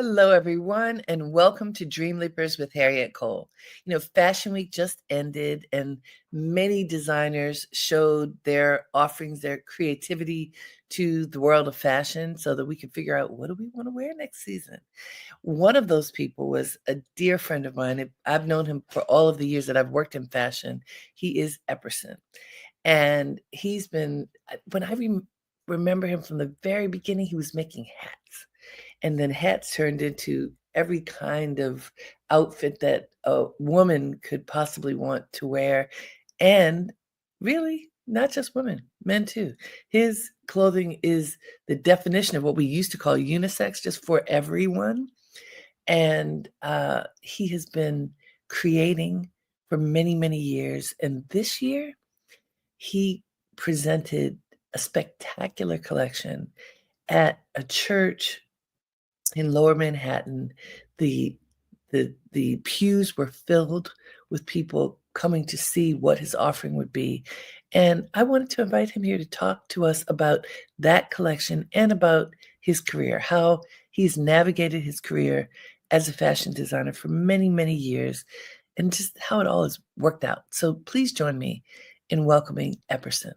Hello, everyone, and welcome to Dreamleapers with Harriette Cole. Fashion Week just ended, and many designers showed their offerings, their creativity to the world of fashion so that we could figure out what do we want to wear next season. One of those people was a dear friend of mine. I've known him for all of the years that I've worked in fashion. He is Epperson. And he's been, when I remember him from the very beginning, he was making hats. And then hats turned into every kind of outfit that a woman could possibly want to wear. And really, not just women, men too. His clothing is the definition of what we used to call unisex, just for everyone. And he has been creating for many, many years. And this year, he presented a spectacular collection at a church in Lower Manhattan. The pews were filled with people coming to see what his offering would be. And I wanted to invite him here to talk to us about that collection and about his career, how he's navigated his career as a fashion designer for many, many years, and just how it all has worked out. So please join me in welcoming Epperson.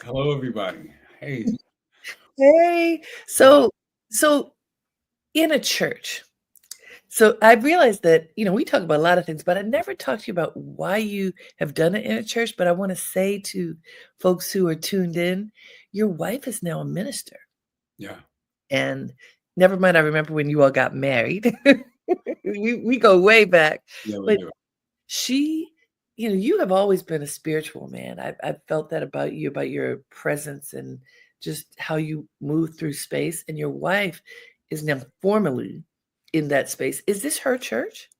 Hello, everybody. Hey. Hey. So in a church. So I realized that, we talk about a lot of things, but I never talked to you about why you have done it in a church. But I want to say to folks who are tuned in, your wife is now a minister. Yeah. And never mind, I remember when you all got married. we go way back. Yeah, we But do. she, you have always been a spiritual man. I've felt that about you, about your presence and just how you move through space. And your wife is now formally in that space. Is this her church?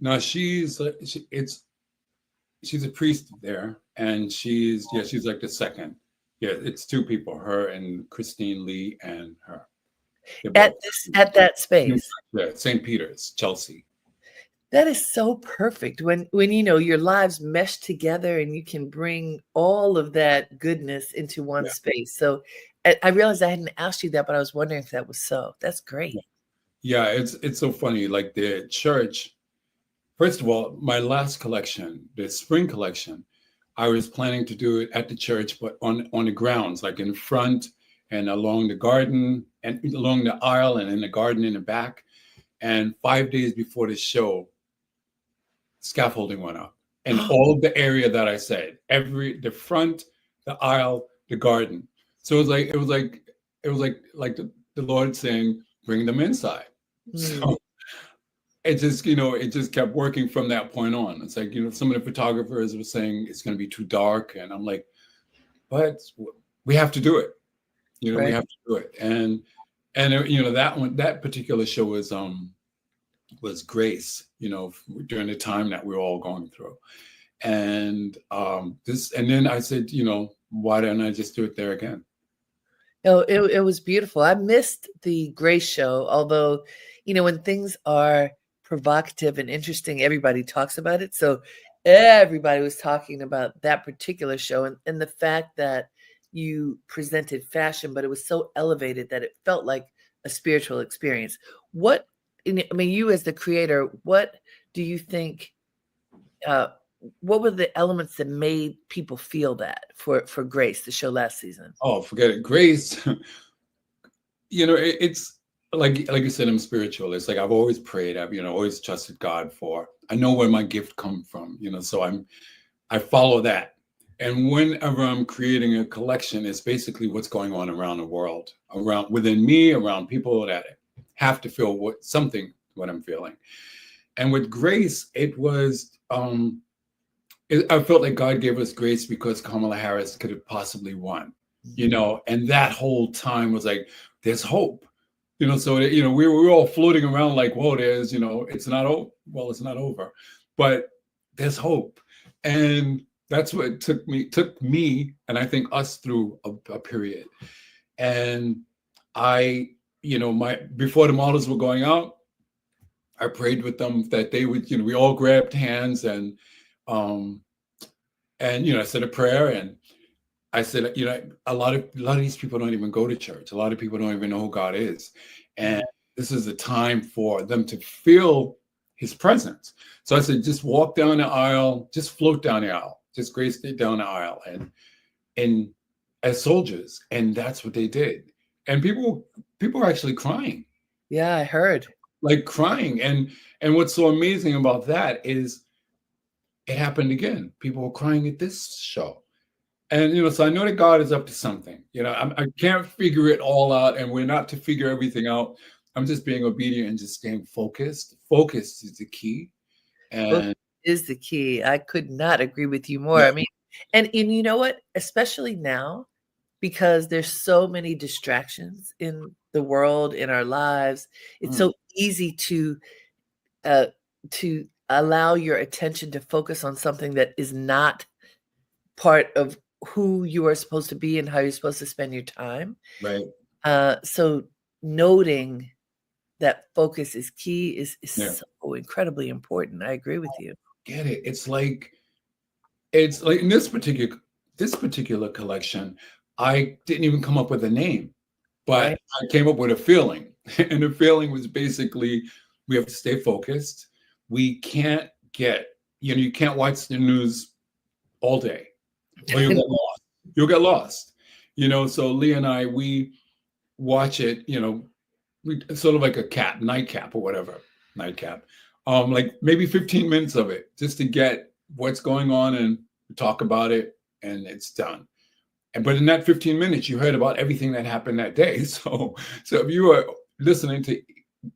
No, she's a priest there, and she's like the second. Yeah, it's two people, her and Christine Lee and her. At that space. Yeah, St. Peter's, Chelsea. That is so perfect when your lives mesh together and you can bring all of that goodness into one space. So I realized I hadn't asked you that, but I was wondering if that was so. That's great. Yeah, it's so funny. Like the church, first of all, my last collection, the spring collection, I was planning to do it at the church, but on the grounds, like in front and along the garden and along the aisle and in the garden in the back. And 5 days before the show, scaffolding went up, and all the area that I said, the front, the aisle, the garden. So it was like the Lord saying, bring them inside. So it just kept working from that point on. It's like, some of the photographers were saying it's going to be too dark. And I'm like, but we have to do it. Right. We have to do it. And that particular show was grace, during the time that we were all going through. And then I said, why don't I just do it there again? Oh, it was beautiful. I missed the Grace show, although, when things are provocative and interesting, everybody talks about it. So everybody was talking about that particular show and the fact that you presented fashion, but it was so elevated that it felt like a spiritual experience. You as the creator, what do you think, what were the elements that made people feel that for Grace, the show last season? Oh, forget it. Grace, it's like you said, I'm spiritual. It's like I've always prayed. I've always trusted God I know where my gift comes from. So I follow that. And whenever I'm creating a collection, it's basically what's going on around the world, within me, around people that have to feel what I'm feeling. And with Grace, it was I felt like God gave us grace because Kamala Harris could have possibly won, and that whole time was like, there's hope, so we were all floating around like, whoa, there's, it's not over. Well, it's not over, but there's hope. And that's what took me and I think us through a period. And before the models were going out, I prayed with them that they would, we all grabbed hands and I said a prayer, and I said, a lot of these people don't even go to church. A lot of people don't even know who God is. And this is a time for them to feel his presence. So I said, just walk down the aisle, just float down the aisle, just grace down the aisle and as soldiers. And that's what they did. And people are actually crying. Yeah, I heard. Like crying. And what's so amazing about that is it happened again. People were crying at this show. And, so I know that God is up to something. I can't figure it all out, and we're not to figure everything out. I'm just being obedient and just staying focused. Focus is the key. Focus And is the key. I could not agree with you more. yeah, I mean, and you know what? Especially now, because there's so many distractions in the world, in our lives, it's so easy to allow your attention to focus on something that is not part of who you are supposed to be and how you're supposed to spend your time. right. So noting that focus is key is Yeah. so incredibly important. I agree with you. Get it. It's like in this particular collection, I didn't even come up with a name, but Right. I came up with a feeling. And the feeling was basically we have to stay focused. We can't you can't watch the news all day or you'll get lost. You'll get lost. So Lee and I, we watch it, we sort of like a nightcap or whatever, nightcap. Like maybe 15 minutes of it just to get what's going on and talk about it and it's done. But in that 15 minutes, you heard about everything that happened that day. So if you were listening to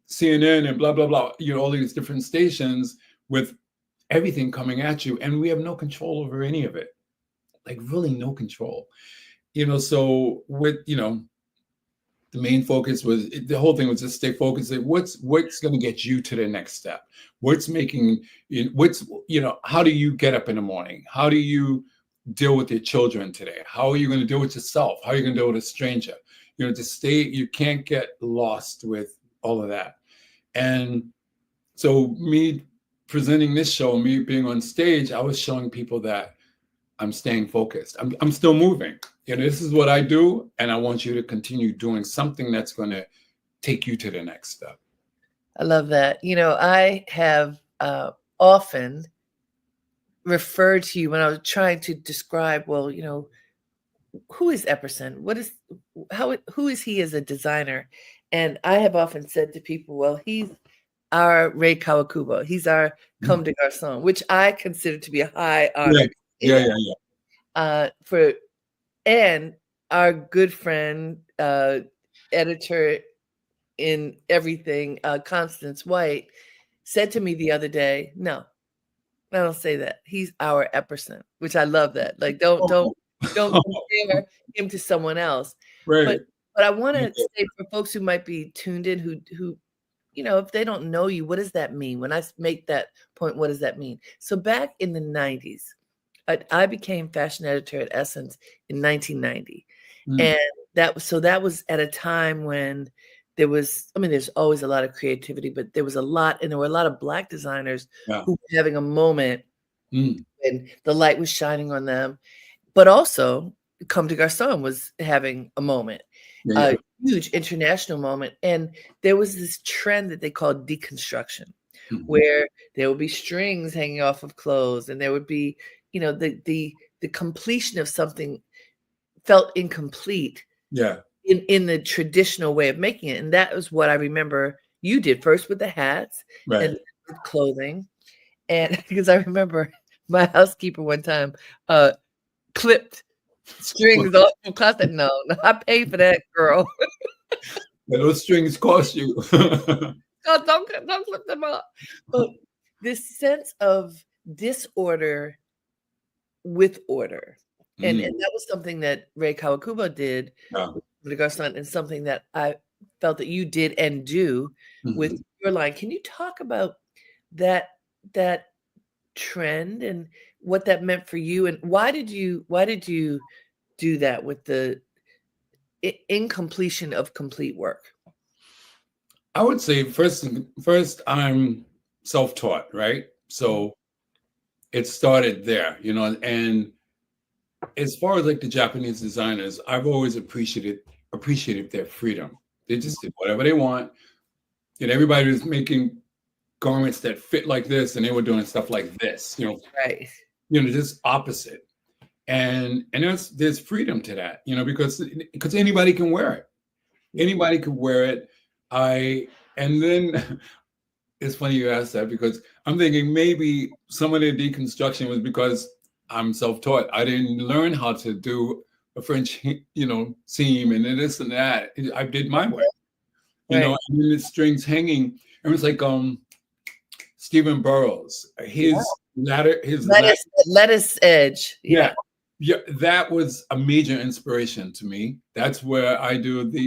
CNN and blah, blah, blah, all these different stations with everything coming at you, and we have no control over any of it, like really no control. So with, the main focus was the whole thing was just stay focused. What's going to get you to the next step? How do you get up in the morning? How do you deal with your children today? How are you going to deal with yourself? How are you going to deal with a stranger? You can't get lost with all of that. And so me presenting this show, me being on stage, I was showing people that I'm staying focused. I'm still moving. This is what I do, and I want you to continue doing something that's going to take you to the next step. I love that. I have often referred to you when I was trying to describe, well, who is Epperson? Who is he as a designer? And I have often said to people, well, he's our Ray Kawakubo. He's our Comme des Garçons, which I consider to be a high honor. Yeah. And our good friend, editor in everything, Constance White, said to me the other day, no, I don't say that. He's our Epperson, which I love that. Like, don't compare him to someone else. Right. But I want to say for folks who might be tuned in, who if they don't know you, what does that mean? When I make that point, what does that mean? So back in the 90s, I became fashion editor at Essence in 1990. And that was at a time when there's always a lot of creativity, but there were a lot of Black designers who were having a moment and the light was shining on them. But also, Comme des Garçons was having a moment, a huge international moment. And there was this trend that they called deconstruction, where there would be strings hanging off of clothes, and there would be, the completion of something felt incomplete. Yeah. In the traditional way of making it. And that was what I remember you did first with the hats and with clothing. And because I remember my housekeeper one time clipped strings off the closet. No, I paid for that, girl. Those strings cost you. Oh, don't clip them up. But this sense of disorder with order. And that was something that Ray Kawakubo did with Garçon, and something that I felt that you did and do with your line. Can you talk about that trend and what that meant for you, and why did you do that with the incompletion of complete work? I would say first I'm self-taught, right? So it started there, and as far as like the Japanese designers, I've always appreciated their freedom. They just did whatever they want. And everybody was making garments that fit like this, and they were doing stuff like this, Right. Just opposite. And there's freedom to that, because anybody can wear it. Anybody could wear it. And then it's funny you asked that, because I'm thinking maybe some of the deconstruction was because I'm self-taught. I didn't learn how to do a French, seam and this and that. I did my way, Right. and then the strings hanging. It was like Stephen Burrows, his lettuce edge. Yeah, that was a major inspiration to me. That's where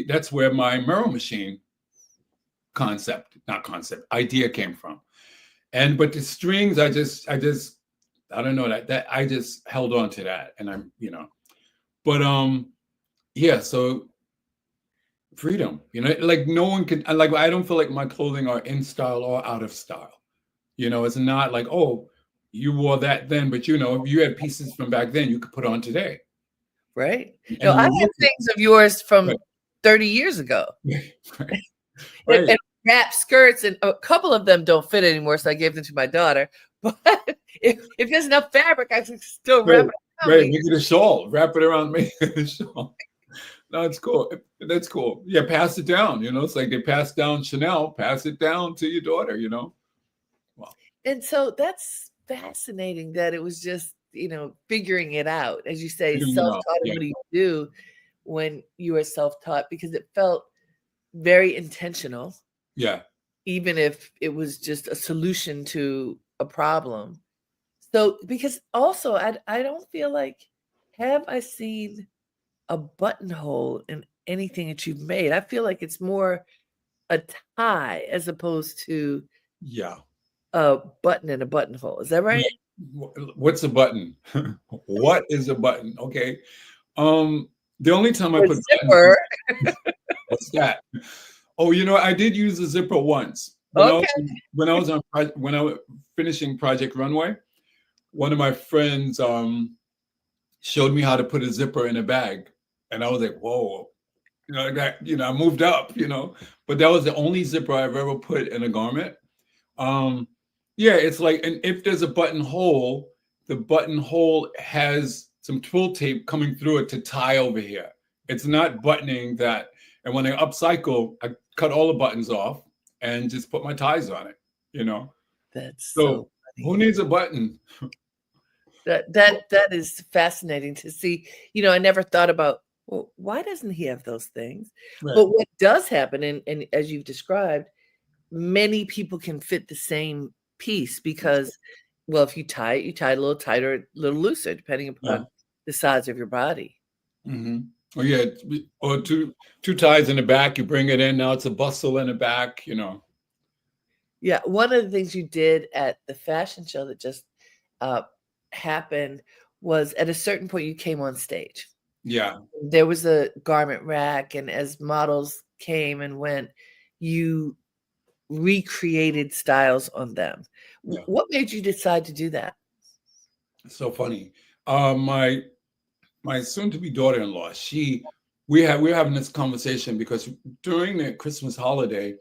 that's where my Merrill machine idea came from. But the strings, I don't know, that I just held on to that, and but so freedom, like no one can, like, I don't feel like my clothing are in style or out of style. It's not like, oh, you wore that then, but if you had pieces from back then, you could put on today. Right. I have things of yours from 30 years ago. Right. And wrap skirts, and a couple of them don't fit anymore, so I gave them to my daughter. But if there's enough fabric, I can still wrap it around me. Make it a shawl. Wrap it around me. A shawl. No, it's cool. That's cool. Yeah, pass it down. It's like they pass down Chanel, pass it down to your daughter. Wow. And so that's fascinating that it was just, figuring it out, as you say, self-taught. What do you do when you are self-taught? Because it felt very intentional. Yeah. Even if it was just a solution to a problem. So, because also I don't feel like, have I seen a buttonhole in anything that you've made? I feel like it's more a tie as opposed to a button in a buttonhole. Is that right? What's a button? What is a button? Okay. The only time I put zipper. What's that? Oh, I did use a zipper once. When I was finishing Project Runway, one of my friends showed me how to put a zipper in a bag, and I was like, whoa, I moved up, but that was the only zipper I've ever put in a garment. It's like, and if there's a buttonhole, the buttonhole has some twill tape coming through it to tie over here. It's not buttoning that. And when I upcycle, I cut all the buttons off and just put my ties on it, That's so funny. Who needs a button? That is fascinating to see. I never thought about, well, why doesn't he have those things? Right. But what does happen, and as you've described, many people can fit the same piece because, well, if you tie it a little tighter, a little looser, depending upon the size of your body. Mm-hmm. Oh yeah, or two ties in the back. You bring it in. Now it's a bustle in the back. Yeah, one of the things you did at the fashion show that just happened was, at a certain point you came on stage. Yeah, there was a garment rack, and as models came and went, you recreated styles on them. Yeah. What made you decide to do that? So funny. My soon-to-be daughter-in-law, we were having this conversation because during the Christmas holiday,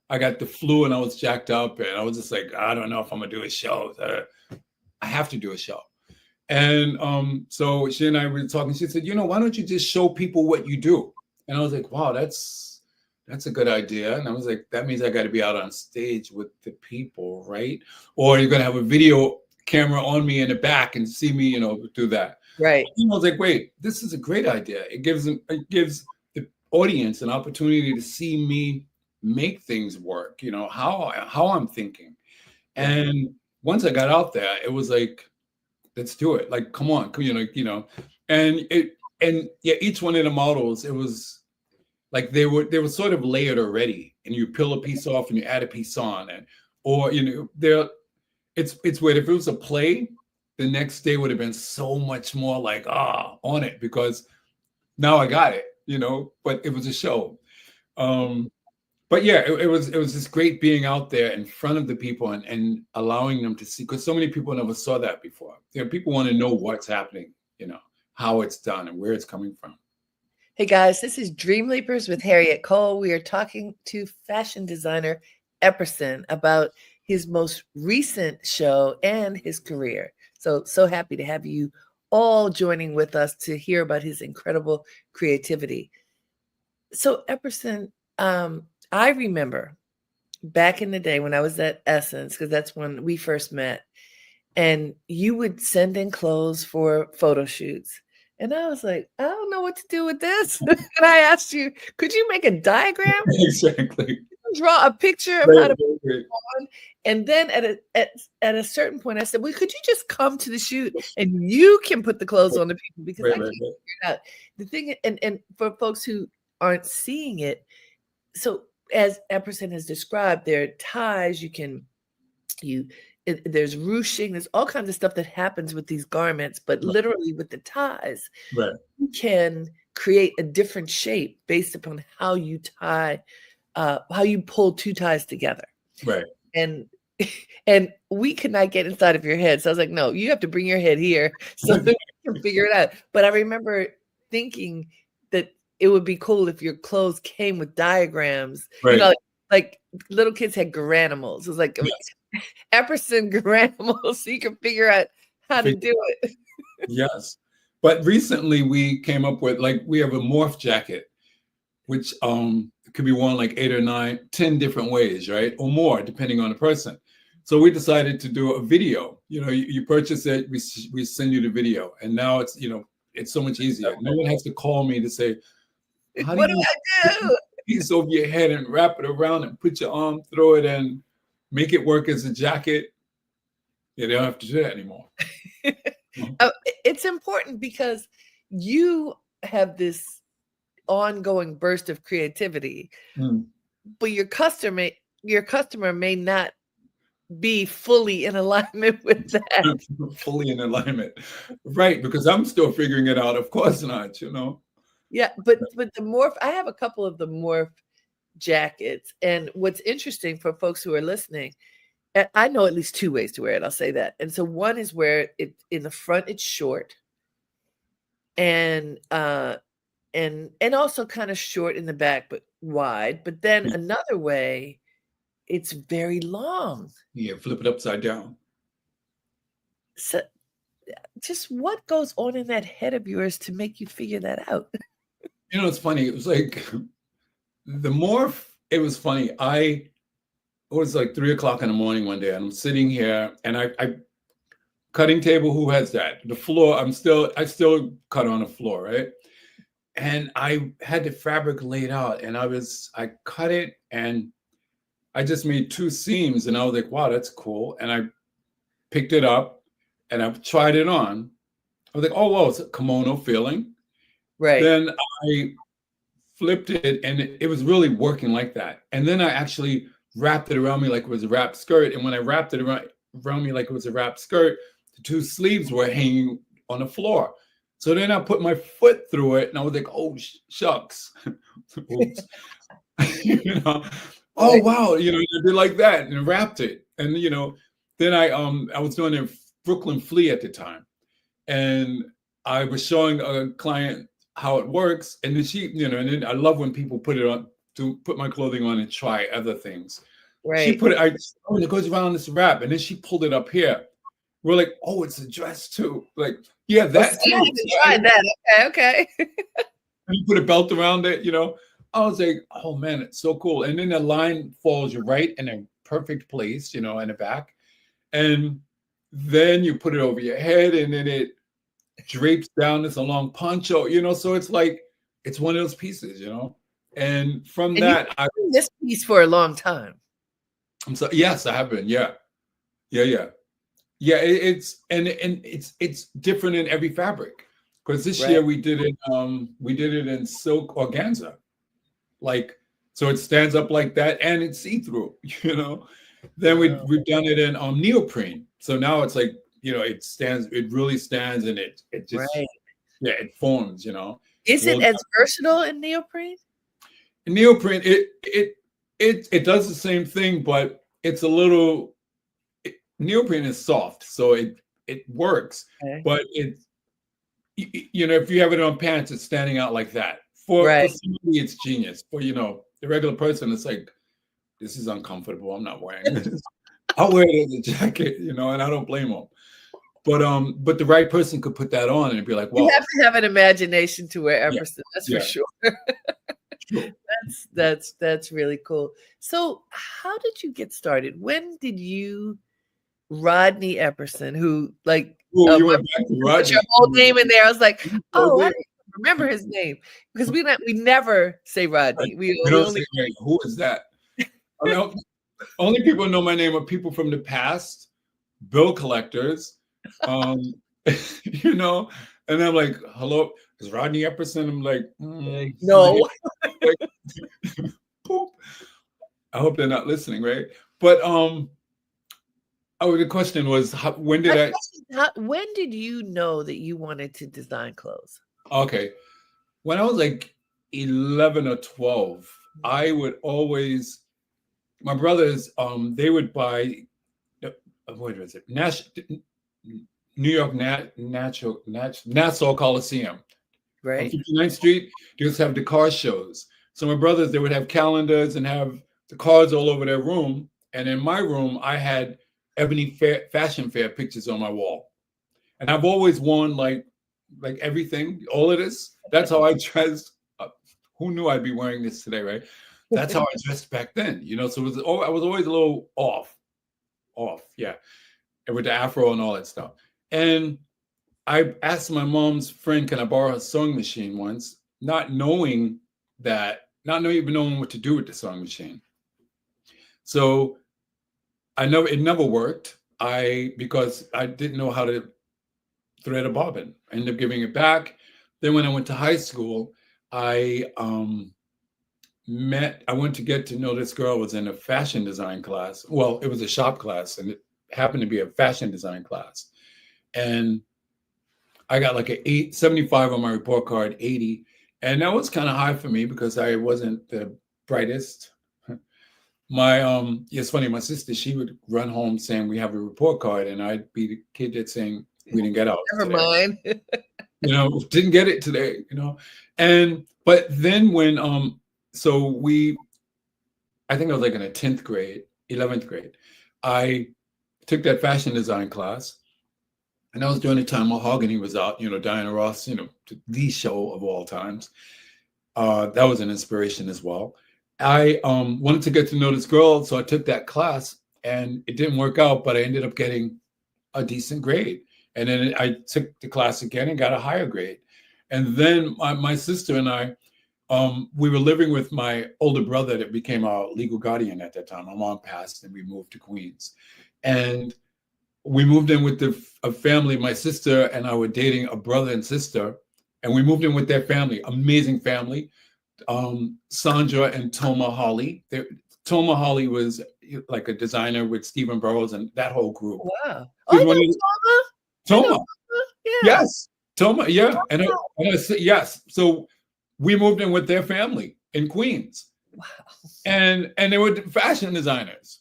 I got the flu and I was jacked up, and I was just like, I don't know if I'm gonna do a show. I have to do a show. And so she and I were talking. She said, why don't you just show people what you do? And I was like, wow, that's a good idea. And I was like, that means I got to be out on stage with the people, right? Or you're gonna have a video camera on me in the back and see me, do that. Right. And I was like, wait, this is a great idea. It gives the audience an opportunity to see me make things work, how I'm thinking. And once I got out there, it was like, let's do it. Like, come on, and each one of the models, it was like they were sort of layered already, and you peel a piece off and you add a piece on, it's weird. If it was a play, the next day would have been so much more like on it, because now I got it, but it was a show. But yeah, it was just great being out there in front of the people and allowing them to see, because so many people never saw that before. People want to know what's happening, how it's done and where it's coming from. Hey guys, this is Dreamleapers with Harriette Cole. We are talking to fashion designer Epperson about his most recent show and his career. So happy to have you all joining with us to hear about his incredible creativity. So Epperson, I remember back in the day when I was at Essence, because that's when we first met, and you would send in clothes for photo shoots. And I was like, I don't know what to do with this. And I asked you, could you make a diagram? Exactly. Draw a picture of how to put it on. And then at a certain point, I said, well, could you just come to the shoot and you can put the clothes on the people, because I can't figure it out. The thing, and for folks who aren't seeing it, so as Epperson has described, there are ties there's ruching, there's all kinds of stuff that happens with these garments, but literally with the ties, you can create a different shape based upon how you tie, how you pull two ties together. Right. And we could not get inside of your head. So I was like, no, you have to bring your head here so that we can figure it out. But I remember thinking that it would be cool if your clothes came with diagrams, you know, like little kids had granimals. It was like Epperson granimals, so you can figure out how to do it. Yes. But recently we came up with, like, we have a morph jacket, which could be worn like 8 or 9, 10 different ways, right? Or more, depending on the person. So we decided to do a video. You know, you purchase it, we send you the video. And now it's, you know, it's so much easier. No one has to call me to say, what do I do? Piece over your head and wrap it around and put your arm through it and make it work as a jacket. Yeah, they don't have to do that anymore. It's important because you have this ongoing burst of creativity, but your customer may not be fully in alignment with that. Fully in alignment, right? Because I'm still figuring it out. Of course not, you know. Yeah, but the morph, I have a couple of the morph jackets, and what's interesting for folks who are listening, I know at least 2 ways to wear it. I'll say that. And so one is where it in the front it's short, and also kind of short in the back but wide. But then another way, it's very long. Yeah, flip it upside down. So just what goes on in that head of yours to make you figure that out? You know, it's funny. It was like the morph. It was funny. It was like 3 o'clock in the morning one day, and I'm sitting here, and I cutting table. Who has that? The floor. I still cut on the floor, right? And I had the fabric laid out, and I cut it, and I just made 2 seams, and I was like, wow, that's cool. And I picked it up, and I tried it on. I was like, oh, wow, it's a kimono feeling. Right. Then I flipped it, and it was really working like that. And then I actually wrapped it around me like it was a wrapped skirt. And when I wrapped it around me like it was a wrapped skirt, the 2 sleeves were hanging on the floor. So then I put my foot through it, and I was like, oh, shucks. Oops. You know, oh, wow. You know, I did like that and wrapped it. And, you know, then I was doing a Brooklyn Flea at the time. And I was showing a client how it works. And then she, you know, and then I love when people put my clothing on and try other things. Right. She put it, it goes around this wrap. And then she pulled it up here. We're like, oh, it's a dress too. Like, yeah, that too. Tried that. Okay. And you put a belt around it, you know. I was like, oh man, it's so cool. And then the line falls right in a perfect place, you know, in the back. And then you put it over your head, and then it drapes down this long poncho, you know. So it's like, it's one of those pieces, you know. And from that, I've been this piece for a long time. Yes, I have been. Yeah. It's different in every fabric. Because this year we did it in silk organza. Like, so it stands up like that, and it's see-through, you know. Then we've done it in neoprene. So now it's like, you know, it really stands, and it just it forms, you know. Is it as versatile in neoprene? In neoprene, it does the same thing, but it's a little neoprene is soft, so it works, but you know, if you have it on pants, it's standing out like that. For Right. somebody, it's genius. For, you know, the regular person, it's like, this is uncomfortable. I'm not wearing this. I'll wear it as a jacket, you know, and I don't blame them. But the right person could put that on and be like, You well, have to have an imagination to wear yeah, Epperson, that's for yeah, sure. sure. That's really cool. So, how did you get started? When did you Rodney Epperson, who like Oh, you my went back to put your Rodney. whole name in there. I was like, Oh, "Oh, I there. don't remember his name," because we never say Like, Rodney. we We don't only say, hey, who is that? I mean, only people who know my name are people from the past, bill collectors, um, you know. And I'm like, hello, is Rodney Epperson? I'm like, somebody no. like, poop. I hope they're not listening, right? But oh, the question was, when My did I? question, when did you know that you wanted to design clothes? Okay, when I was like 11 or 12, I would always, my brothers, they would buy, what was it? New York Nassau Coliseum on Right? 59th Street. They used to have the car shows. So my brothers, they would have calendars and have the cards all over their room. And in my room, I had Ebony Fashion Fair pictures on my wall. And I've always worn like everything, all of this. That's how I dressed. Who knew I'd be wearing this today, right? That's how I dressed back then, you know. So I was always a little off, yeah, and with the afro and all that stuff. And I asked my mom's friend, "Can I borrow her sewing machine?" Once, not even knowing what to do with the sewing machine. So it never worked. Because I didn't know how to thread a bobbin. I ended up giving it back. Then when I went to high school, I I went to get to know this girl was in a fashion design class. Well, it was a shop class, and it happened to be a fashion design class. And I got like a 875 on my report card, 80. And that was kind of high for me because I wasn't the brightest. It's funny, my sister, she would run home saying we have a report card, and I'd be the kid that's saying we didn't get out Never today. mind. You know, didn't get it today, you know. But then when I think I was like in a 10th grade, 11th grade, I took that fashion design class. And that was during the time Mahogany was out, you know, Diana Ross, you know, the show of all times. That was an inspiration as well. I wanted to get to know this girl, so I took that class, and it didn't work out, but I ended up getting a decent grade. And then I took the class again and got a higher grade. And then my sister and I, we were living with my older brother that became our legal guardian at that time. My mom passed, and we moved to Queens. And we moved in with a family. My sister and I were dating a brother and sister, and we moved in with their family. Amazing family. Sandra and Toma Holly. Toma Holly was like a designer with Stephen Burrows and that whole group. Wow. She Oh, was I one know of Toma. I know Toma. Toma. Yeah. Yes, Toma. Yeah, and Wow. I said yes. So we moved in with their family in Queens, and they were fashion designers.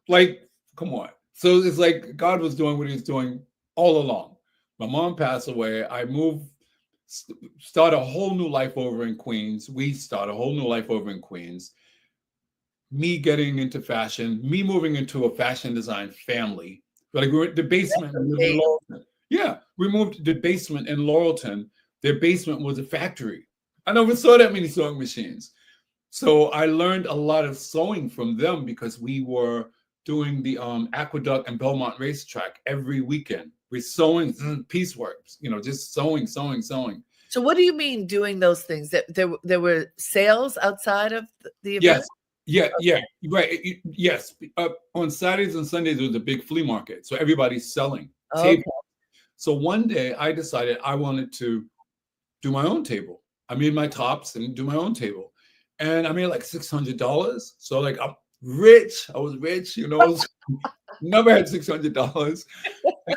Like, come on. So it's like God was doing what He was doing all along. My mom passed away. I moved, start a whole new life over in Queens. We start a whole new life over in Queens. Me getting into fashion, me moving into a fashion design family. Like we were at the basement. We lived in Laurelton. Yeah, we moved to the basement in Laurelton. Their basement was a factory. I never saw that many sewing machines. So I learned a lot of sewing from them because we were doing the Aqueduct and Belmont racetrack every weekend. We're sewing piecework, you know, just sewing. So what do you mean doing those things? That there were sales outside of the event? Yes. Yeah, right. Yes. On Saturdays and Sundays, there was a big flea market. So everybody's selling Okay. tables. So one day I decided I wanted to do my own table. I made my tops and do my own table. And I made like $600. So like I'm rich. I was rich, you know, never had $600.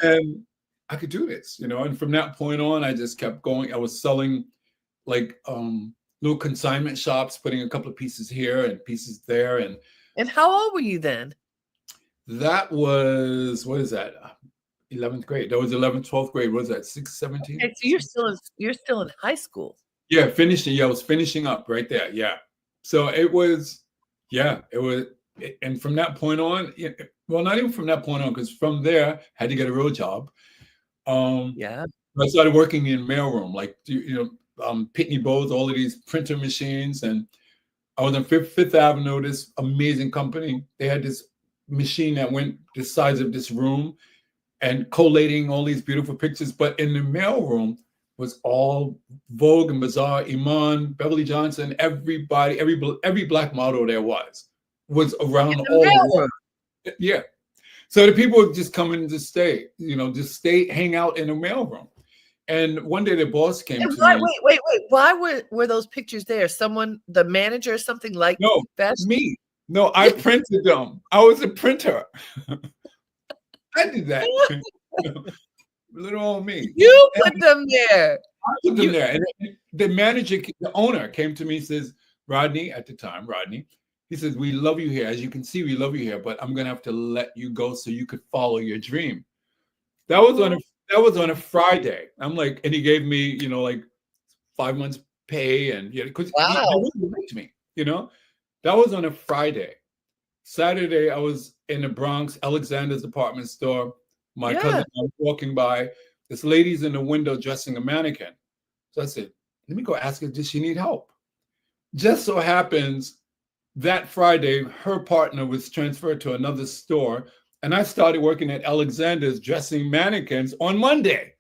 And I could do this, you know. And from that point on, I just kept going. I was selling like little consignment shops, putting a couple of pieces here and pieces there. And And how old were you then? that was, what is that? 11th grade. That was 11th, 12th grade. What was that 6, 17? Okay, so you're still in high school. Yeah, finishing. Yeah, I was finishing up right there. Yeah. So it was, yeah, it was. And from that point on, well, not even from that point on, because from there, had to get a real job. Yeah. I started working in mailroom, like, Pitney Bowes, all of these printer machines. And I was on Fifth Avenue, this amazing company. They had this machine that went the size of this room and collating all these beautiful pictures. But in the mailroom was all Vogue and Bazaar, Iman, Beverly Johnson, everybody, every black model there was around In the all mailroom. the, yeah. So the people would just come in to stay, just stay, hang out in the mailroom. And one day the boss came And to why, me. wait. Why were those pictures there? Someone, the manager or something like No, fashion? me. No, I printed them. I was a printer. I did that. Little old me. You put them there. I put them there. And the manager, the owner came to me and says, Rodney, at the time, he says, we love you here. As you can see, we love you here, but I'm going to have to let you go so you could follow your dream. That was on a Friday. I'm like, and he gave me, like 5 months pay, and because he liked me, that was on a Friday. Saturday, I was in the Bronx, Alexander's department store. My cousin and I was walking by. This lady's in the window dressing a mannequin. So I said, let me go ask her, does she need help? Just so happens that Friday, her partner was transferred to another store, and I started working at Alexander's dressing mannequins on Monday.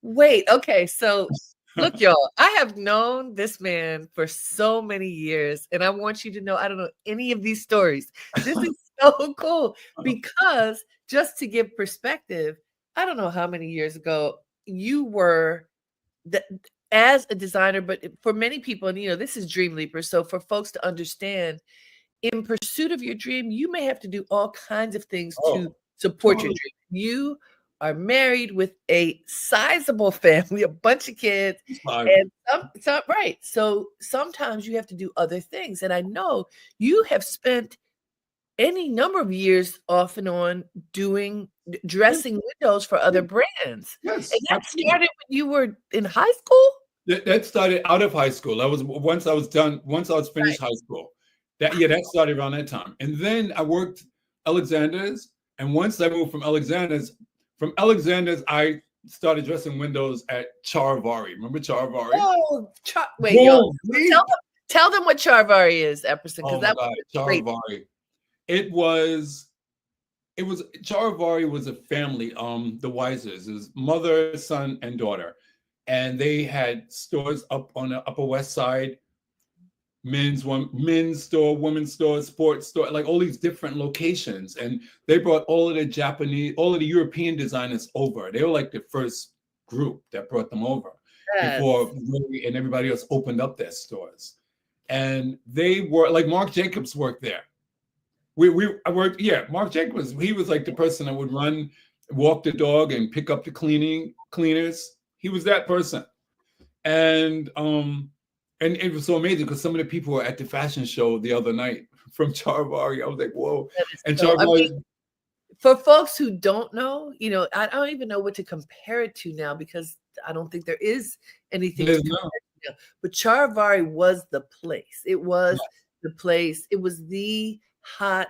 Wait, okay. So look, y'all, I have known this man for so many years, and I want you to know I don't know any of these stories. This is so cool because just to give perspective, I don't know how many years ago you were as a designer, but for many people, and this is Dreamleapers. So for folks to understand, in pursuit of your dream, you may have to do all kinds of things to support your dream. You are married with a sizable family, a bunch of kids, and right. So sometimes you have to do other things. And I know you have spent any number of years off and on doing dressing windows for other brands. Yes, and that started when you were in high school? That started out of high school. That was once I was finished high school. That started around that time. And then I worked Alexander's. And once I moved from Alexander's, I started dressing windows at Charivari. Remember Charivari? Oh, wait, y'all. Tell them what Charivari is, Epperson, because that was Charivari. It was Charivari was a family, the Weisers, it was mother, son, and daughter. And they had stores up on the Upper West Side, men's store, women's store, sports store, like all these different locations. And they brought all of the European designers over. They were like the first group that brought them over before Ray and everybody else opened up their stores. And they were like Marc Jacobs worked there. I worked, Marc Jacobs, he was like the person that would walk the dog and pick up the cleaners. He was that person. And it was so amazing because some of the people were at the fashion show the other night from Charivari. I was like, whoa. And Charivari, for folks who don't know, I don't even know what to compare it to now because I don't think there is anything to compare it to. But Charivari was the place. It was the place. It was the hot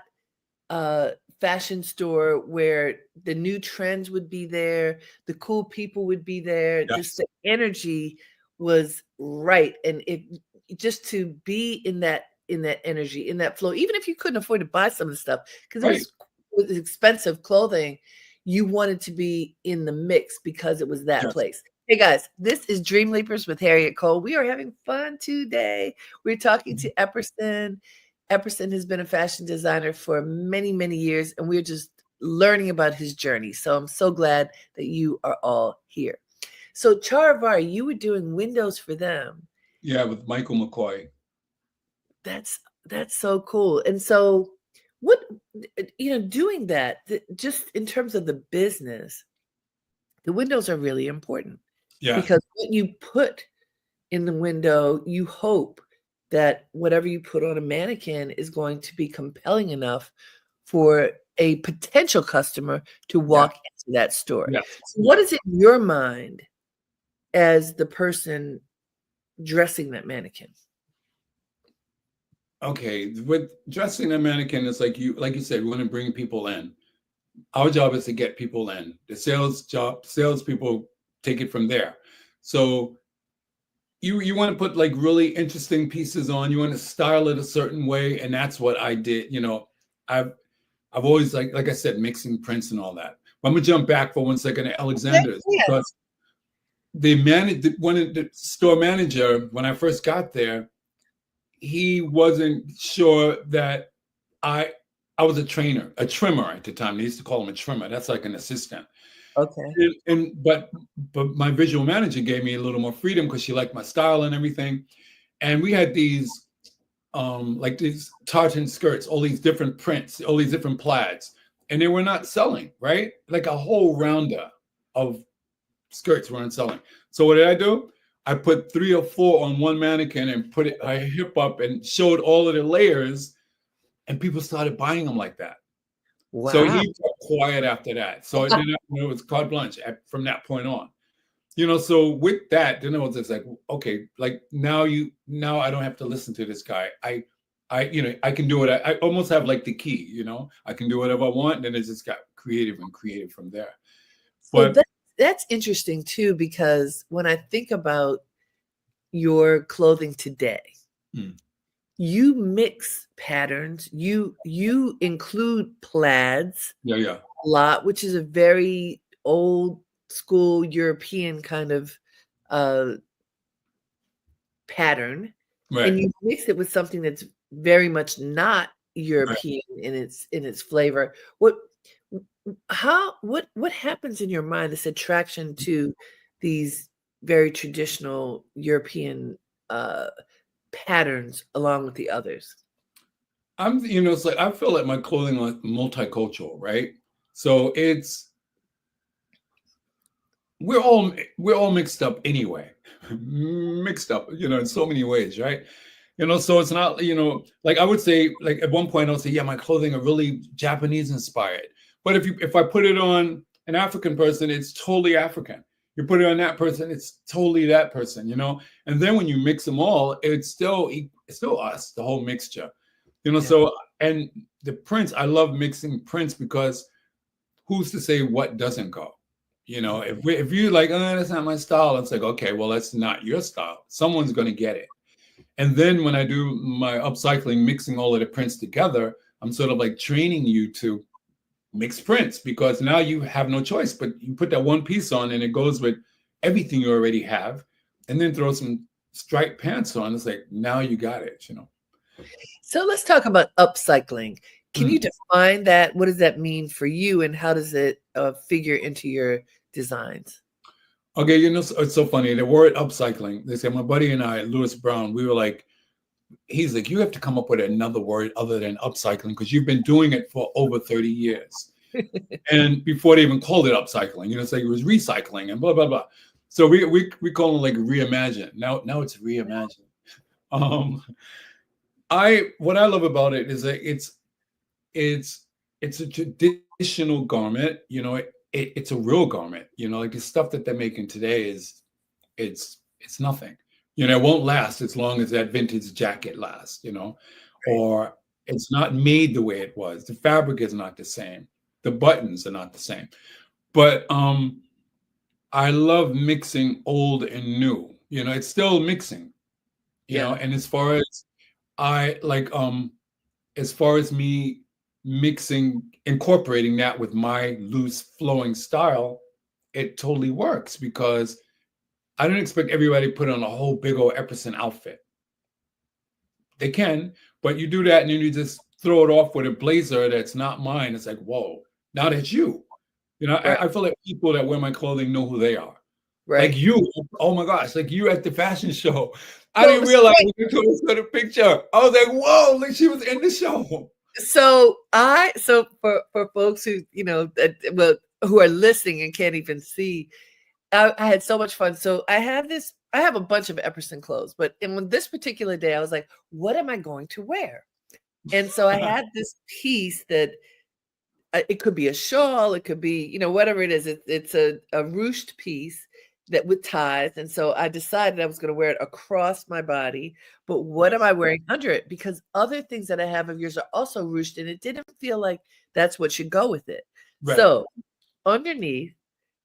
fashion store where the new trends would be there, the cool people would be there. Just the energy was right, and it just to be in that energy, in that flow, even if you couldn't afford to buy some of the stuff because it was expensive clothing, you wanted to be in the mix because it was that place. Hey guys, this is Dreamleapers with Harriette Cole. We are having fun today. We're talking to Epperson. Epperson has been a fashion designer for many, many years, and we're just learning about his journey. So I'm so glad that you are all here. So Charivari, you were doing windows for them. Yeah, with Michael McCoy. That's so cool. And so what, doing that, just in terms of the business, the windows are really important. Yeah. Because what you put in the window, you hope that whatever you put on a mannequin is going to be compelling enough for a potential customer to walk and to that store. Yes. So what is in your mind as the person dressing that mannequin? Okay, with dressing a mannequin, it's like you said, we want to bring people in. Our job is to get people in. The salespeople take it from there. So you want to put like really interesting pieces on. You want to style it a certain way, and that's what I did. I've always like I said, mixing prints and all that. But I'm gonna jump back for 1 second to Alexander's Yes. because one of the store manager when I first got there, he wasn't sure that I I was a trimmer at the time. They used to call him a trimmer. That's like an assistant. Okay. But my visual manager gave me a little more freedom because she liked my style and everything. And we had these like these tartan skirts, all these different prints, all these different plaids, and they were not selling, right? Like a whole rounder of skirts weren't selling. So what did I do? I put 3 or 4 on one mannequin and put it a hip up and showed all of the layers, and people started buying them like that. So Wow. he got quiet after that. So it was carte blanche from that point on. So with that, then it was just like, okay, like now I don't have to listen to this guy. I can do it. I almost have like the key, I can do whatever I want. And then it just got creative from there. So But that's interesting too, because when I think about your clothing today, you mix patterns, you include plaids yeah. a lot, which is a very old school European kind of pattern, and Right. you mix it with something that's very much not Right. European in its flavor. What happens in your mind, this attraction to these very traditional European patterns along with the others? It's like I feel like my clothing like multicultural, right? So we're all mixed up anyway. Mixed up, in so many ways, right? So it's not, like I would say, like at one point I would say, yeah, my clothing are really Japanese inspired. But if I put it on an African person, it's totally African. You put it on that person, it's totally that person, And then when you mix them all, it's still us, the whole mixture. Yeah. So and the prints, I love mixing prints because who's to say what doesn't go? If you like, oh, that's not my style, it's like, okay, well, that's not your style. Someone's going to get it. And then when I do my upcycling, mixing all of the prints together, I'm sort of like training you to mix prints because now you have no choice, but you put that one piece on and it goes with everything you already have, and then throw some striped pants on. It's like, now you got it, So let's talk about upcycling. Can you define that? What does that mean for you, and how does it figure into your designs? Okay, it's so funny. The word upcycling, they say my buddy and I, Lewis Brown, we were like, he's like, you have to come up with another word other than upcycling because you've been doing it for over 30 years. And before they even called it upcycling, it's like it was recycling and blah, blah, blah. So we call it like reimagine. Now it's reimagine. What I love about it is that it's a traditional garment, it's a real garment, like the stuff that they're making today it's nothing. It won't last as long as that vintage jacket lasts, Right. or it's not made the way it was. The fabric is not the same. The buttons are not the same. But I love mixing old and new. It's still mixing, Yeah. and as far as me incorporating that with my loose flowing style, it totally works because I don't expect everybody to put on a whole big old Epperson outfit. They can, but you do that and then you just throw it off with a blazer that's not mine. It's like, whoa, now that's you. Right. I feel like people that wear my clothing know who they are. Like Right. you, oh my gosh, like you at the fashion show. I So, didn't realize when you told us the picture. I was like, whoa, like she was in the show. so for folks who who are listening and can't even see, I had so much fun. So I have a bunch of Epperson clothes, but on this particular day, I was like, what am I going to wear? And so I had this piece that it could be a shawl, it could be, whatever it is. It's a ruched piece that with ties. And so I decided I was going to wear it across my body. But what am Yes. I wearing under it? Because other things that I have of yours are also ruched, and it didn't feel like that's what should go with it. Right. So underneath,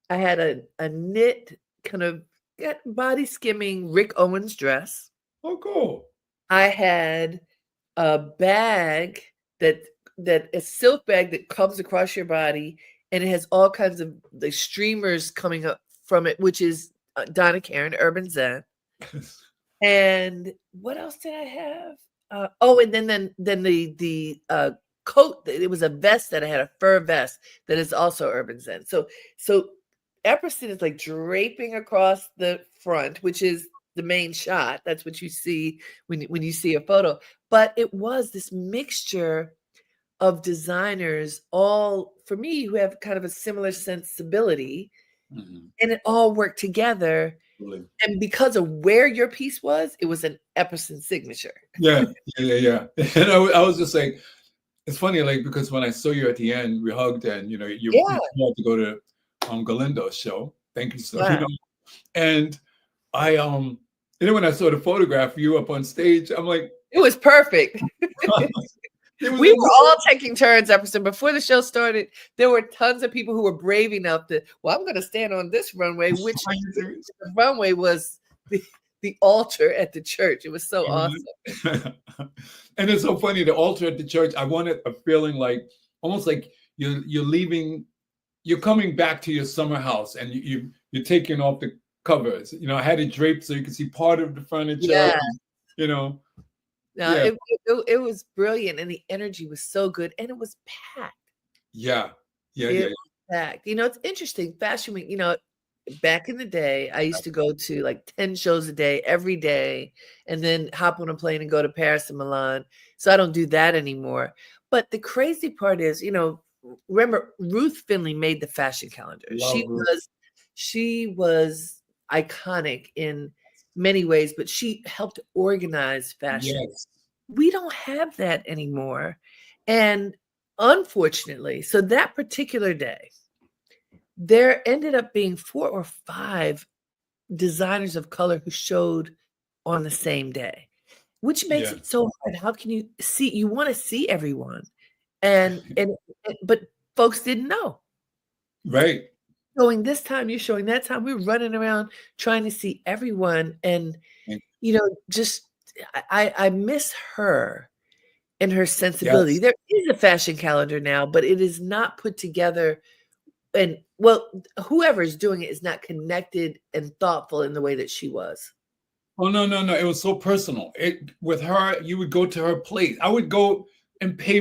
I had a knit kind of body skimming Rick Owens dress. Oh, cool. I had a bag that a silk bag that comes across your body, and it has all kinds of the streamers coming up from it, which is Donna Karan Urban Zen. And what else did I have? And then the coat. It was a vest that I had, a fur vest that is also Urban Zen. So Epperson is like draping across the front, which is the main shot. That's what you see when you see a photo. But it was this mixture of designers, all for me, who have kind of a similar sensibility, and it all worked together. Really. And because of where your piece was, it was an Epperson signature. Yeah. And I was just like, it's funny, like, because when I saw you at the end, we hugged, and you had to go to Galindo's show. Thank you, so Wow. And I when I saw the photograph of you up on stage, I'm like, it was perfect. We were all taking turns, Epperson. Before the show started, there were tons of people who were brave enough to, I'm going to stand on this runway, which the runway was the altar at the church. It was so awesome. And it's so funny, the altar at the church, I wanted a feeling like, almost like you're leaving, you're coming back to your summer house, and you're taking off the covers. I had it draped so you could see part of the furniture. Yeah. No, Yeah. it was brilliant, and the energy was so good, and it was packed. Yeah. It was packed. It's interesting. Fashion Week, back in the day, I used to go to like 10 shows a day, every day, and then hop on a plane and go to Paris and Milan. So I don't do that anymore. But the crazy part is, remember Ruth Finley made the fashion calendar. She was iconic in many ways, but she helped organize fashion. Yes. We don't have that anymore. And unfortunately, so that particular day, there ended up being 4 or 5 designers of color who showed on the same day, which makes it so hard. How can you see? You want to see everyone, but folks didn't know. Right. Showing this time, you're showing that time. We're running around trying to see everyone, and just I miss her and her sensibility. Yes. There is a fashion calendar now, but it is not put together. And whoever is doing it is not connected and thoughtful in the way that she was. Oh, no. It was so personal. With her, you would go to her place. I would go and pay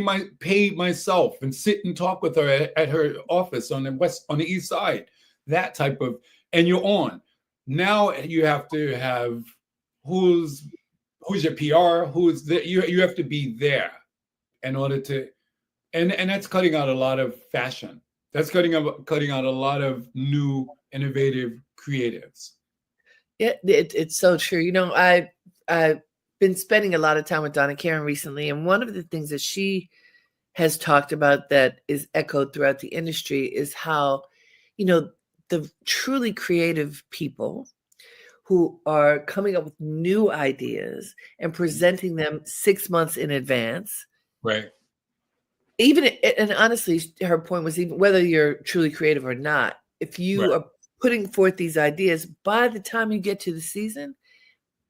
myself and sit and talk with her at her office on the east side. That type of, and you're on. Now you have to have who's your PR, who's the, you have to be there in order to, and that's cutting out a lot of fashion. That's cutting out a lot of new, innovative creatives. Yeah, it's so true. I've been spending a lot of time with Donna Karan recently, and one of the things that she has talked about that is echoed throughout the industry is how, the truly creative people who are coming up with new ideas and presenting them 6 months in advance. Right. And honestly, her point was, even whether you're truly creative or not, if you are putting forth these ideas, by the time you get to the season,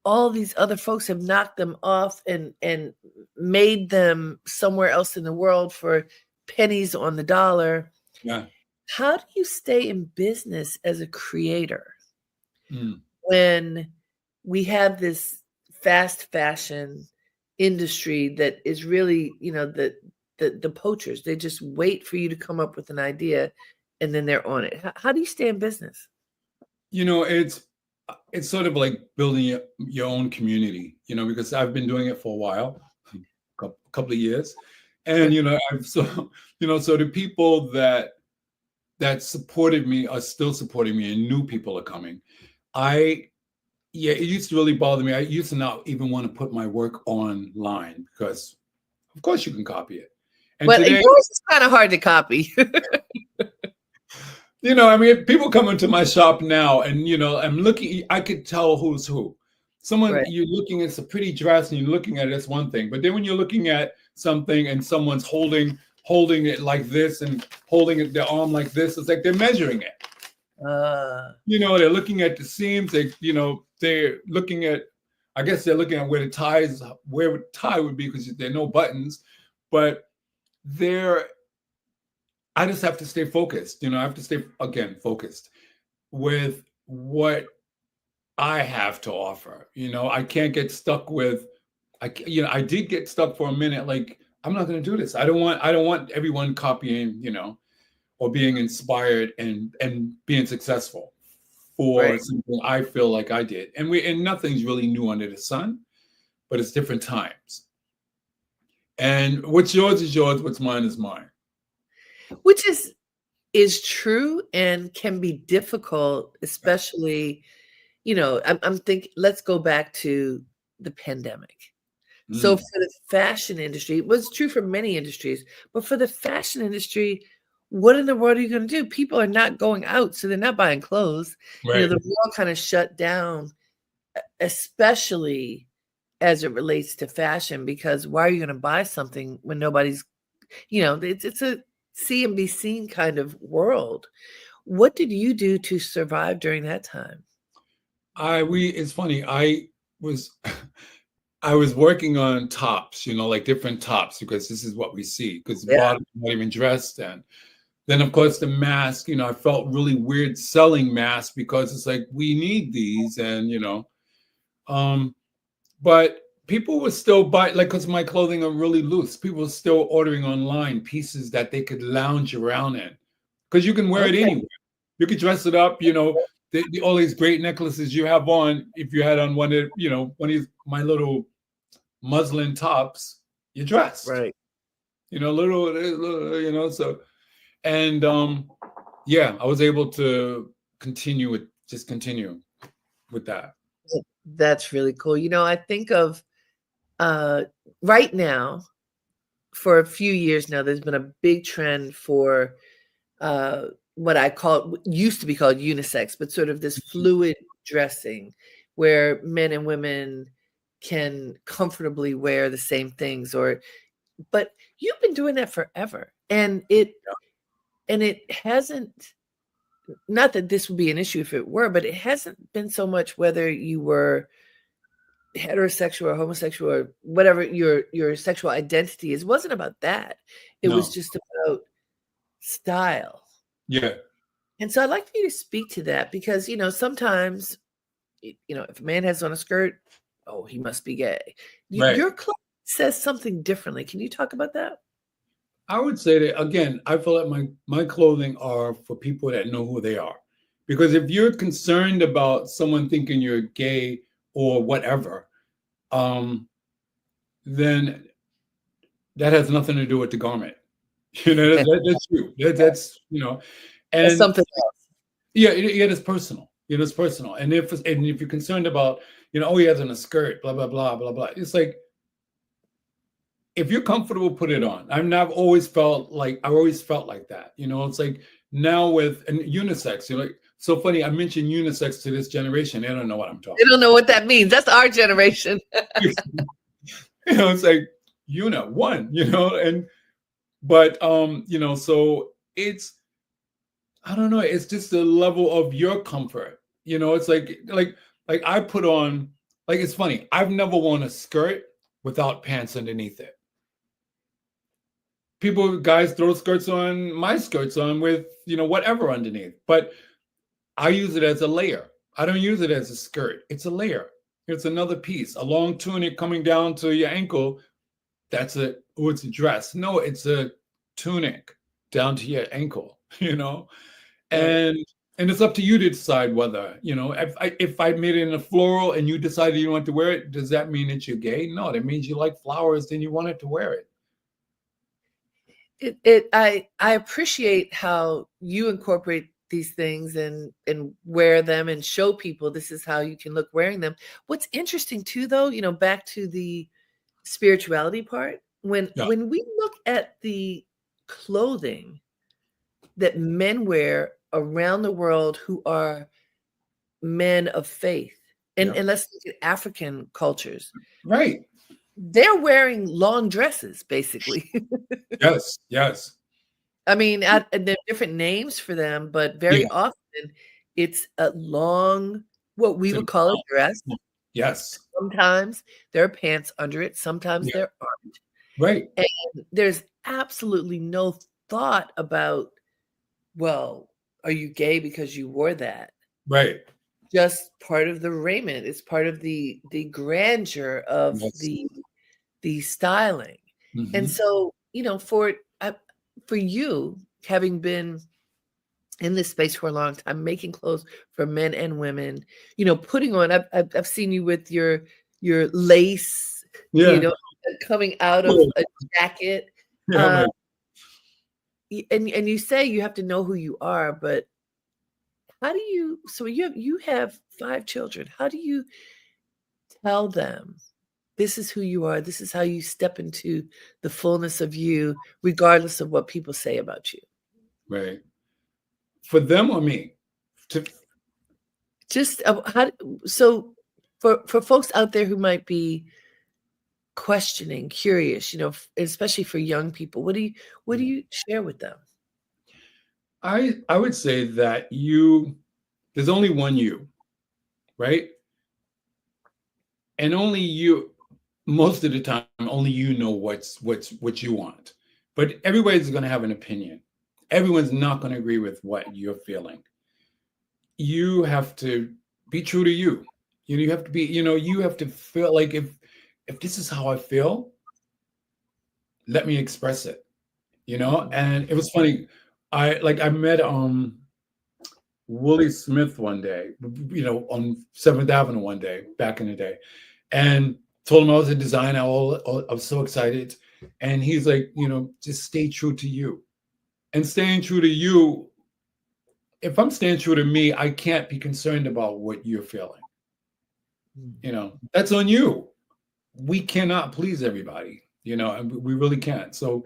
all these other folks have knocked them off and made them somewhere else in the world for pennies on the dollar. Yeah. How do you stay in business as a creator when we have this fast fashion industry that is really, the poachers? They just wait for you to come up with an idea and then they're on it. How do you stay in business? It's sort of like building your own community, because I've been doing it for a while, a couple of years. And, so the people that supported me are still supporting me, and new people are coming. It used to really bother me. I used to not even want to put my work online because of course you can copy it. And But today, yours is kind of hard to copy. I mean, people come into my shop now and, I'm looking, I could tell who's who. Someone, Right. you're looking, it's a pretty dress and you're looking at it, it's one thing. But then when you're looking at something and someone's holding it like this and holding it, their arm like this, it's like they're measuring it. They're looking at the seams, they're looking at, I guess they're looking at where the tie would be because there are no buttons, but I just have to stay focused. I have to stay, again, focused with what I have to offer. I can't get stuck with, I did get stuck for a minute. Like, I'm not going to do this. I don't want everyone copying, or being inspired and being successful for something I feel like I did. And nothing's really new under the sun, but it's different times. And what's yours is yours. What's mine is mine. Which is true and can be difficult, especially, I'm thinking, let's go back to the pandemic. So for the fashion industry, it was true for many industries, but for the fashion industry, what in the world are you going to do? People are not going out, so they're not buying clothes. Right. The world kind of shut down, especially as it relates to fashion, because why are you going to buy something when nobody's, it's a see and be seen kind of world. What did you do to survive during that time? It's funny. I was working on tops, like different tops, because this is what we see, because the bottom not even dressed. And then of course the mask, I felt really weird selling masks because it's like, we need these. And, but people were still buying, like, because my clothing are really loose. People were still ordering online pieces that they could lounge around in, because you can wear it anywhere. You could dress it up, all these great necklaces you have on. If you had on one of my little muslin tops, you're dressed. Right. Little, so, and I was able to continue with that. That's really cool. I think of right now, for a few years now, there's been a big trend for what used to be called unisex, but sort of this fluid dressing where men and women can comfortably wear the same things. But you've been doing that forever. And it hasn't, not that this would be an issue if it were, but it hasn't been so much whether you were heterosexual or homosexual or whatever your sexual identity is. It wasn't about that. It was just about style. Yeah. And so I'd like for you to speak to that, because, sometimes, if a man has on a skirt, oh, he must be gay. Your clothing says something differently. Can you talk about that? I would say that, again, I feel like my clothing are for people that know who they are. Because if you're concerned about someone thinking you're gay or whatever, then that has nothing to do with the garment. That's you. That's and that's something else. Yeah, it's personal. It's personal. And if you're concerned about, oh, he has on a skirt, blah blah blah blah blah. It's like, if you're comfortable, put it on. I've always felt like that. It's like now with unisex. Like, so funny. I mentioned unisex to this generation. They don't know what I'm talking. They don't know what that means. That's our generation. It's like one. But so it's, I don't know. It's just the level of your comfort. It's like I put on, like, it's funny. I've never worn a skirt without pants underneath it. Guys throw my skirts on with, whatever underneath. But I use it as a layer. I don't use it as a skirt. It's a layer. It's another piece. A long tunic coming down to your ankle. It's a dress. No, it's a tunic down to your ankle, And it's up to you to decide whether, if I made it in a floral and you decided you want to wear it, does that mean that you're gay? No, that means you like flowers, then you wanted to wear it. I appreciate how you incorporate these things and wear them and show people this is how you can look wearing them. What's interesting too, though, back to the spirituality part, Yeah. when we look at the clothing that men wear around the world who are men of faith, Yeah. and let's look at African cultures, Right. they're wearing long dresses, basically. Yes. Yes. I mean, and there are different names for them, but Yeah. very often it's a long, what we To would the call a ground. dress. Yeah. Yes. Sometimes there are pants under it, sometimes Yeah. there aren't. Right. And there's absolutely no thought about, well, are you gay because you wore that? Right. Just part of the raiment. It's part of the grandeur of Yes. the styling. And Hmm. so, for you, having been in this space for a long time, making clothes for men and women, putting on, I've seen you with your lace, you Yeah. know, coming out of Cool. a jacket. Yeah. Uh, Right. and you say you have to know who you are, but how do you, so you have 5 children. How do you tell them, this is who you are, this is how you step into the fullness of you, regardless of what people say about you? Right. For them or me? To, Just, so for folks out there who might be questioning, curious, especially for young people, what do you share with them? I would say that there's only one you, right? And only you, most of the time, only you know what you want. But everybody's going to have an opinion. Everyone's not going to agree with what you're feeling. You have to be true to you. You have to be, you have to feel like if this is how I feel, let me express it. Mhm. And it was funny. I met Willie Smith one day, on 7th Avenue one day back in the day, and told him I was a designer. I was so excited. And he's like, just stay true to you. And staying true to you, if I'm staying true to me, I can't be concerned about what you're feeling. Mhm. That's on you. We cannot please everybody, and we really can't. So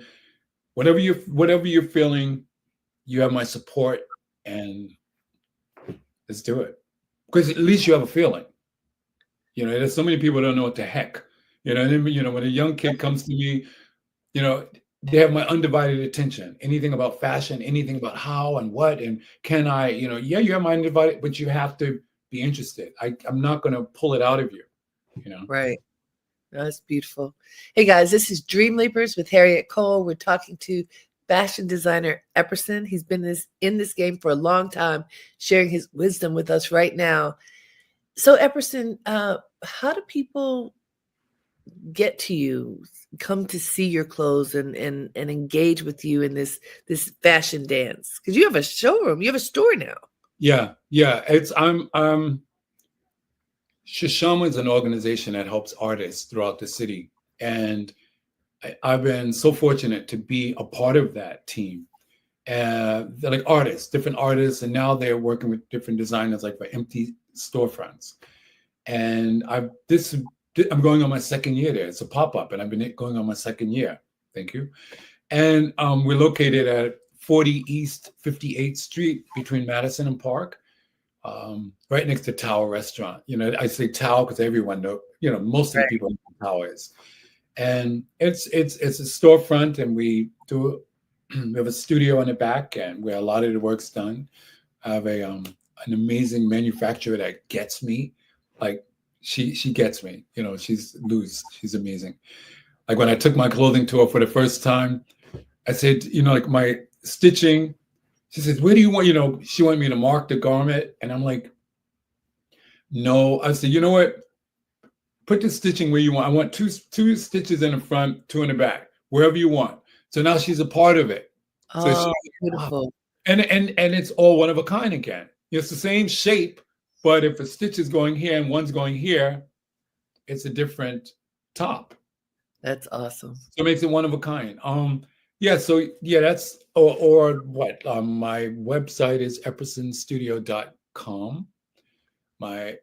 whatever you're feeling, you have my support, and let's do it. Because at least you have a feeling. There's so many people who don't know what the heck. And then, when a young kid comes to me, you know, they have my undivided attention. Anything about fashion, anything about how and what and can I, yeah, you have my undivided, but you have to be interested. I'm not going to pull it out of you, you know. Right. That's beautiful. Hey guys, this is Dreamleapers with Harriette Cole. We're talking to fashion designer Epperson. He's been in this game for a long time, sharing his wisdom with us right now. So Epperson, how do people get to you, come to see your clothes and engage with you in this fashion dance? Because you have a showroom, you have a store now. Yeah, yeah. I'm Shishama is an organization that helps artists throughout the city, and I've been so fortunate to be a part of that team. They're like artists, different artists, and now they're working with different designers, like for empty storefronts. And I'm going on my second year there. It's a pop up, and I've been going on my second year. Thank you. And we're located at 40 East 58th Street between Madison and Park, right next to Tower Restaurant. I say Tower because everyone know. Most of the Right. people know what Tower is. And it's a storefront, and we have a studio in the back, and where a lot of the work's done. I have an amazing manufacturer that gets me, like she gets me. She's Luz. She's amazing. Like when I took my clothing to her for the first time, I said, like my stitching. She says, "Where do you want?" She wanted me to mark the garment, and I'm like, "No." I said, "You know what? Put the stitching where you want. I want two stitches in the front, two in the back, wherever you want." So now she's a part of it. So she, Oh, beautiful. and it's all one of a kind again. It's the same shape, but if a stitch is going here and one's going here, it's a different top. That's awesome. So it makes it one of a kind. Yeah, so yeah, that's or what? My website is eppersonstudio.com. My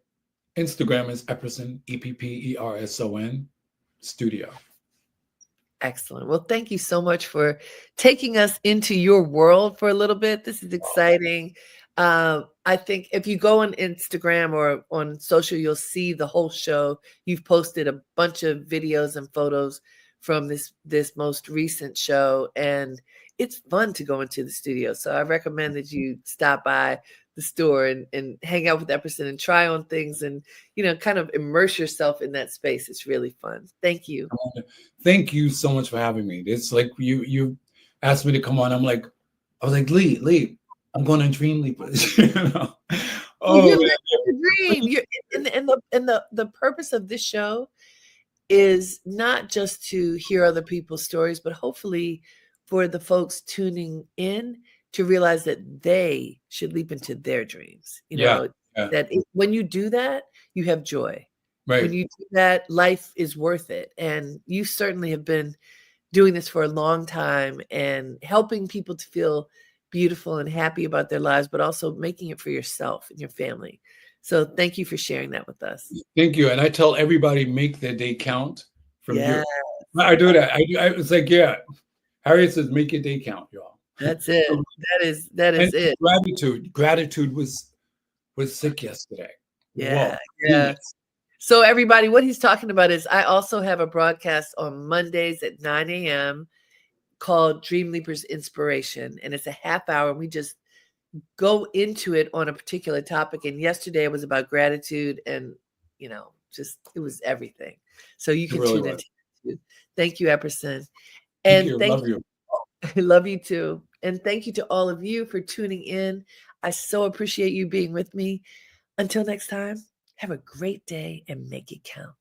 Instagram is Epperson, Epperson studio. Excellent. Well, thank you so much for taking us into your world for a little bit. This is exciting. I think if you go on Instagram or on social, you'll see the whole show. You've posted a bunch of videos and photos from this most recent show, and it's fun to go into the studio. So I recommend that you stop by the store and hang out with Epperson and try on things and, kind of immerse yourself in that space. It's really fun. Thank you. Thank you so much for having me. It's like you asked me to come on. I was like, Lee, I'm going on Dreamleapers. Well, you're living the dream. The purpose of this show is not just to hear other people's stories, but hopefully for the folks tuning in to realize that they should leap into their dreams. When you do that, you have joy. Right. When you do that, life is worth it. And you certainly have been doing this for a long time and helping people to feel beautiful and happy about their lives, but also making it for yourself and your family. So thank you for sharing that with us. Thank you. And I tell everybody, make their day count from Yes. you. I do that. It's like, Harriette says, make your day count, y'all. That's it. That is it. Gratitude was sick yesterday. Yeah. Whoa. Yeah. So everybody, what he's talking about is I also have a broadcast on Mondays at 9 a.m. called Dreamleapers Inspiration. And it's a half hour. And we just go into it on a particular topic. And yesterday it was about gratitude and, it was everything. So you can tune into it. Thank you, Epperson. And love you. I love you too. And thank you to all of you for tuning in. I so appreciate you being with me. Until next time, have a great day and make it count.